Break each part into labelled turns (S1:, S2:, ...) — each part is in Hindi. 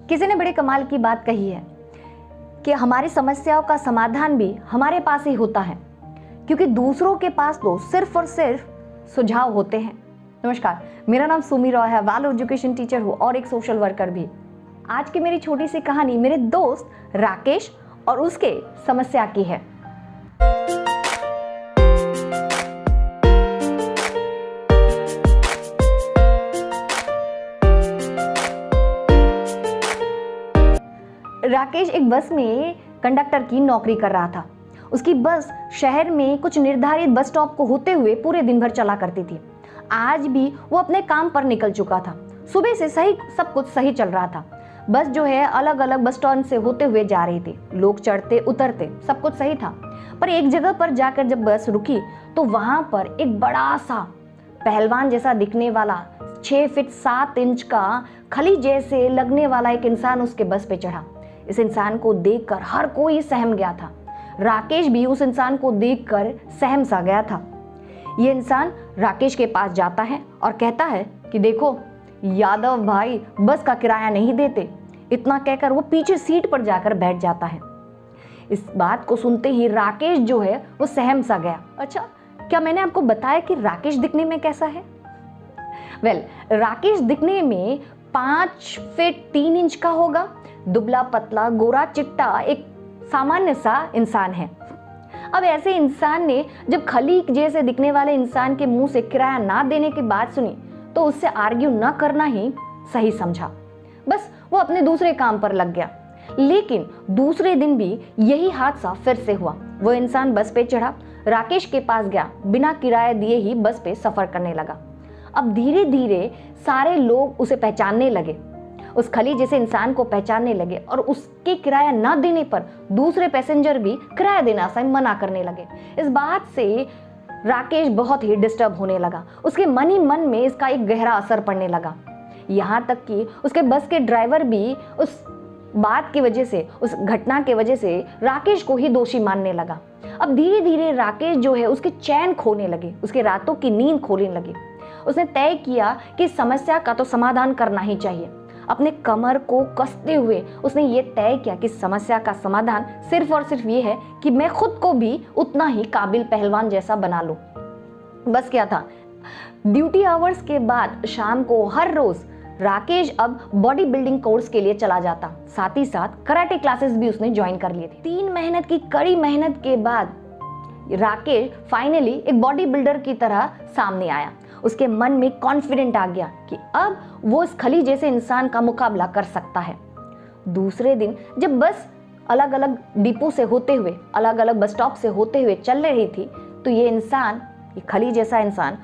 S1: किसी ने बड़े कमाल की बात कही है कि हमारी समस्याओं का समाधान भी हमारे पास ही होता है, क्योंकि दूसरों के पास तो सिर्फ और सिर्फ सुझाव होते हैं। नमस्कार, मेरा नाम सुमी रॉय है, वैल्यू एजुकेशन टीचर हूँ और एक सोशल वर्कर भी। आज की मेरी छोटी सी कहानी मेरे दोस्त राकेश और उसके समस्या की है। राकेश एक बस में कंडक्टर की नौकरी कर रहा था। उसकी बस शहर में कुछ निर्धारित बस स्टॉप को होते हुए पूरे दिन भर चला करती थी। आज भी वो अपने काम पर निकल चुका था। सुबह से सब कुछ सही चल रहा था। बस जो है अलग अलग बस स्टॉप से होते हुए जा रही थी। लोग चढ़ते उतरते, सब कुछ सही था। पर एक जगह पर जाकर जब बस रुकी तो वहां पर एक बड़ा सा पहलवान जैसा दिखने वाला 6 फीट 7 इंच का खली जैसे लगने वाला एक इंसान उसके बस पे चढ़ा। इस इंसान को देखकर हर कोई सहम गया था। राकेश भी उस इंसान को देखकर सहम सा गया था। ये इंसान राकेश के पास जाता है और कहता है कि देखो, यादव भाई बस का किराया नहीं देते। इतना कहकर वो पीछे सीट पर जाकर बैठ जाता है। इस बात को सुनते ही राकेश जो है वो सहम सा गया। अच्छा, क्या मैंने आपको बताया कि राकेश दिखने में कैसा है? राकेश दिखने में 5 फीट 3 इंच का होगा। दुबला पतला गोरा चिट्टा एक सामान्य सा इंसान है। अब ऐसे इंसान ने जब खली जैसे दिखने वाले इंसान के मुंह से किराया ना देने की बात सुनी तो उससे आर्ग्यू न करना ही सही समझा। बस वो अपने दूसरे काम पर लग गया। लेकिन दूसरे दिन भी यही हादसा फिर से हुआ। वो इंसान बस पे चढ़ा, राकेश के पास गया, बिना किराया दिए ही बस पे सफर करने लगा। अब धीरे धीरे सारे लोग उसे पहचानने लगे, उस खली जैसे इंसान को पहचानने लगे और उसके किराया न देने पर दूसरे पैसेंजर भी किराया देना से मना करने लगे। इस बात से राकेश बहुत ही डिस्टर्ब होने लगा। उसके मन ही मन में इसका एक गहरा असर पड़ने लगा। यहाँ तक कि उसके बस के ड्राइवर भी उस बात की वजह से, उस घटना की वजह से राकेश को ही दोषी मानने लगा। अब धीरे धीरे राकेश जो है उसके चैन खोने लगे, उसके रातों की नींद खोने लगी। उसने तय किया कि समस्या का तो समाधान करना ही चाहिए। अपने कमर को कसते हुए उसने ये तय किया कि समस्या का समाधान सिर्फ और सिर्फ ये है कि मैं खुद को भी उतना ही काबिल पहलवान जैसा बना लूं। बस क्या था, ड्यूटी आवर्स के बाद शाम को हर रोज राकेश अब बॉडी बिल्डिंग कोर्स के लिए चला जाता। साथ ही साथ कराटे क्लासेस भी उसने ज्वाइन कर लिए थे। 3 महीने की कड़ी मेहनत के बाद राकेश फाइनली एक बॉडी बिल्डर की तरह सामने आया। उसके मन में कॉन्फिडेंट आ गया कि अब वो इस खली जैसे इंसान का मुकाबला कर सकता है। दूसरे दिन जब बस अलग अलग डिपो से होते हुए, अलग अलग बस स्टॉप से होते हुए चल रही थी तो ये इंसान, ये खली जैसा इंसान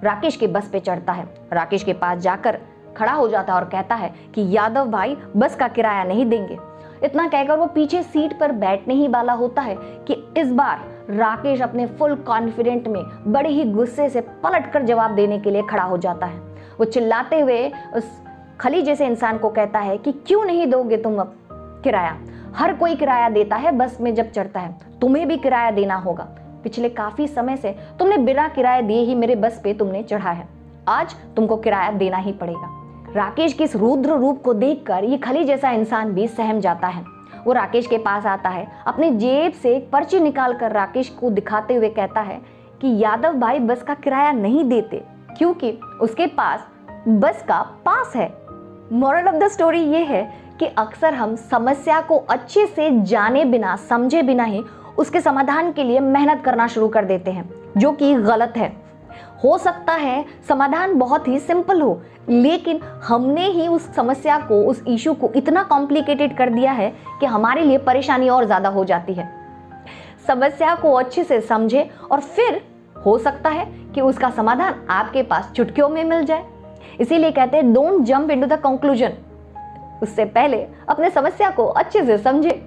S1: राकेश के बस पे चढ़ता है। राकेश के पास जाकर खड़ा हो जाता है और कहता है कि यादव भाई बस का किराया नहीं देंगे। इतना कहकर वो पीछे सीट पर बैठने ही वाला होता है कि इस बार राकेश अपने फुल कॉन्फिडेंट में बड़े ही गुस्से से पलटकर जवाब देने के लिए खड़ा हो जाता है। वो चिल्लाते हुए उस खली जैसे इंसान को कहता है कि क्यों नहीं दोगे तुम अब किराया? हर कोई किराया देता है बस में जब चढ़ता है, तुम्हें भी किराया देना होगा। पिछले काफी समय से तुमने बिना किराया दिए ही मेरे बस पे तुमने चढ़ा है, आज तुमको किराया देना ही पड़ेगा। राकेश के इस रुद्र रूप को देखकर ये खली जैसा इंसान भी सहम जाता है। वो राकेश के पास आता है, अपने जेब से एक पर्ची निकालकर राकेश को दिखाते हुए कहता है कि यादव भाई बस का किराया नहीं देते क्योंकि उसके पास बस का पास है। मोरल ऑफ द स्टोरी ये है कि अक्सर हम समस्या को अच्छे से जाने बिना, समझे बिना ही उसके समाधान के लिए मेहनत करना शुरू कर देते हैं, जो कि गलत है। हो सकता है समाधान बहुत ही सिंपल हो, लेकिन हमने ही उस समस्या को, उस इशू को इतना कॉम्प्लिकेटेड कर दिया है कि हमारे लिए परेशानी और ज्यादा हो जाती है। समस्या को अच्छे से समझे और फिर हो सकता है कि उसका समाधान आपके पास चुटकियों में मिल जाए। इसीलिए कहते हैं don't jump into the conclusion. उससे पहले अपने समस्या को अच्छे से समझे।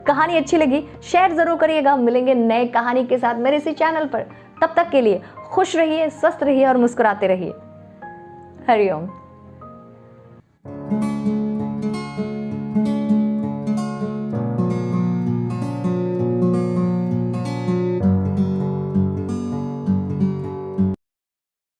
S1: कहानी अच्छी लगी शेयर जरूर करिएगा। मिलेंगे नए कहानी के साथ मेरे इसी चैनल पर। तब तक के लिए खुश रहिए, स्वस्थ रहिए और मुस्कुराते रहिए। हरिओम।